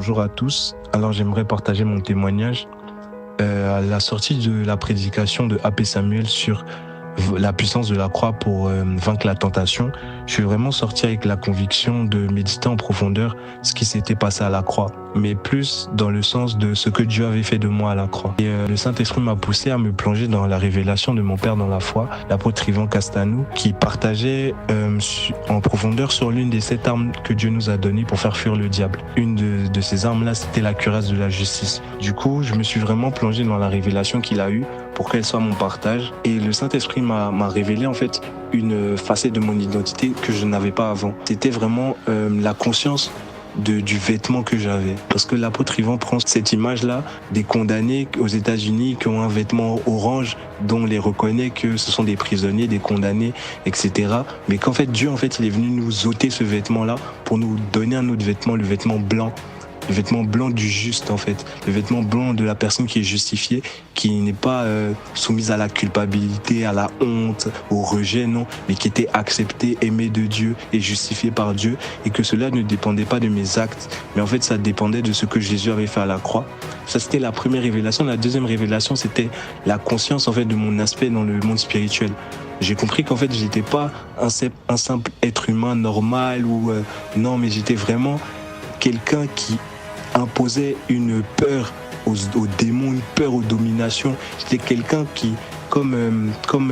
Bonjour à tous. Alors j'aimerais partager mon témoignage à la sortie de la prédication de A.P. Samuel sur la puissance de la croix pour vaincre la tentation. Je suis vraiment sorti avec la conviction de méditer en profondeur ce qui s'était passé à la croix, mais plus dans le sens de ce que Dieu avait fait de moi à la croix. Et le Saint-Esprit m'a poussé à me plonger dans la révélation de mon Père dans la foi, l'apôtre Yvan Castanou, qui partageait en profondeur sur l'une des 7 armes que Dieu nous a données pour faire fuir le diable. Une de ces armes-là, c'était la cuirasse de la justice. Du coup, je me suis vraiment plongé dans la révélation qu'il a eue pour qu'elle soit mon partage. Et le Saint-Esprit m'a révélé en fait une facette de mon identité que je n'avais pas avant. C'était vraiment la conscience du vêtement que j'avais. Parce que l'apôtre Yvan prend cette image-là des condamnés aux États-Unis qui ont un vêtement orange dont on les reconnaît que ce sont des prisonniers, des condamnés, etc. Mais qu'en fait Dieu il est venu nous ôter ce vêtement-là pour nous donner un autre vêtement, le vêtement blanc. Le vêtement blanc du juste en fait, le vêtement blanc de la personne qui est justifiée, qui n'est pas soumise à la culpabilité, à la honte, au rejet, non, mais qui était acceptée, aimée de Dieu et justifiée par Dieu, et que cela ne dépendait pas de mes actes, mais en fait ça dépendait de ce que Jésus avait fait à la croix. Ça c'était la première révélation. La deuxième révélation c'était la conscience en fait de mon aspect dans le monde spirituel. J'ai compris qu'en fait j'étais pas un simple être humain normal ou non, mais j'étais vraiment quelqu'un qui imposait une peur aux démons, une peur aux dominations. J'étais quelqu'un qui, comme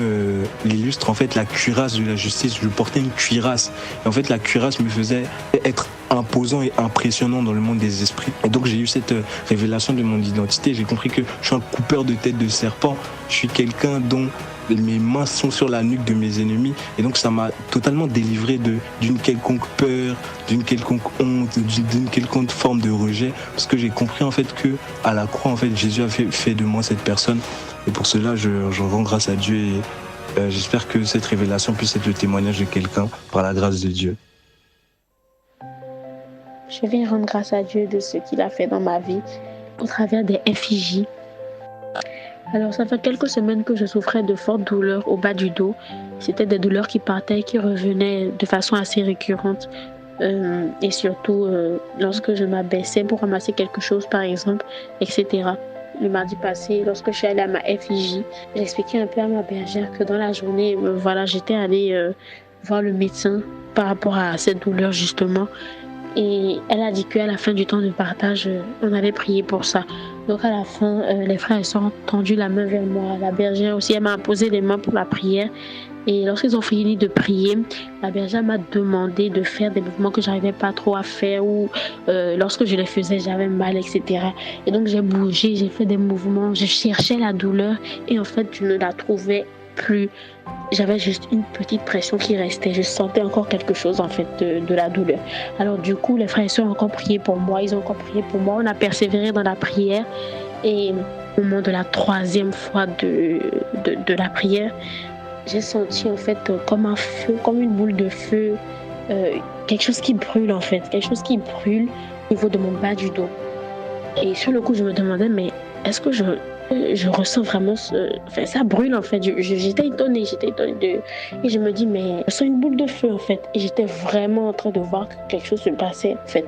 l'illustre en fait la cuirasse de la justice, je portais une cuirasse. Et en fait la cuirasse me faisait être imposant et impressionnant dans le monde des esprits. Et donc j'ai eu cette révélation de mon identité. J'ai compris que je suis un coupeur de tête de serpent. Je suis quelqu'un dont mes mains sont sur la nuque de mes ennemis, et donc ça m'a totalement délivré d'une quelconque peur, d'une quelconque honte, d'une quelconque forme de rejet, parce que j'ai compris en fait que à la croix en fait Jésus a fait de moi cette personne, et pour cela je rends grâce à Dieu, et j'espère que cette révélation puisse être le témoignage de quelqu'un par la grâce de Dieu. Je viens rendre grâce à Dieu de ce qu'il a fait dans ma vie au travers des FIJ. Alors, ça fait quelques semaines que je souffrais de fortes douleurs au bas du dos. C'était des douleurs qui partaient, qui revenaient de façon assez récurrente. Et surtout, lorsque je m'abaissais pour ramasser quelque chose, par exemple, etc. Le mardi passé, lorsque je suis allée à ma FIJ, j'expliquais un peu à ma bergère que dans la journée, j'étais allée voir le médecin par rapport à cette douleur, justement. Et elle a dit qu'à la fin du temps de partage, on allait prier pour ça. Donc à la fin, les frères et sœurs ont tendu la main vers moi. La bergère aussi, elle m'a posé les mains pour la prière. Et lorsqu'ils ont fini de prier, la bergère m'a demandé de faire des mouvements que je n'arrivais pas trop à faire, ou lorsque je les faisais, j'avais mal, etc. Et donc j'ai bougé, j'ai fait des mouvements, je cherchais la douleur et en fait, je ne la trouvais plus. J'avais juste une petite pression qui restait. Je sentais encore quelque chose en fait de la douleur. Alors du coup, les frères et sœurs ont encore prié pour moi. Ils ont encore prié pour moi. On a persévéré dans la prière. Et au moment de la 3e fois de la prière, j'ai senti en fait comme un feu, comme une boule de feu, quelque chose qui brûle en fait, quelque chose qui brûle au niveau de mon bas du dos. Et sur le coup, je me demandais, mais est-ce que je ressens vraiment ça brûle en fait. J'étais étonnée et je me dis, mais je sens une boule de feu en fait. Et j'étais vraiment en train de voir que quelque chose se passait en fait.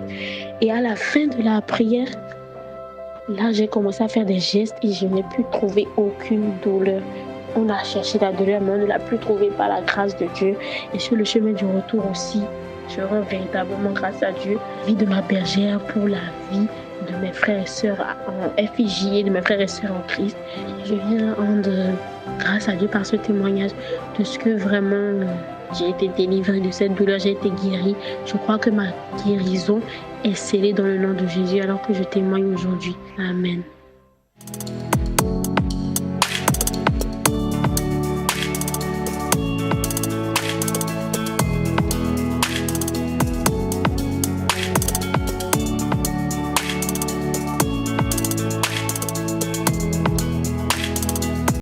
Et à la fin de la prière, là j'ai commencé à faire des gestes et je n'ai plus trouvé aucune douleur. On a cherché la douleur, mais on ne l'a plus trouvée par la grâce de Dieu. Et sur le chemin du retour aussi, je rends véritablement grâce à Dieu, vie de ma bergère, pour la vie de mes frères et sœurs en FIJ et de mes frères et sœurs en Christ. Je viens rendre grâce à Dieu par ce témoignage de ce que vraiment j'ai été délivrée de cette douleur, j'ai été guérie. Je crois que ma guérison est scellée dans le nom de Jésus alors que je témoigne aujourd'hui. Amen.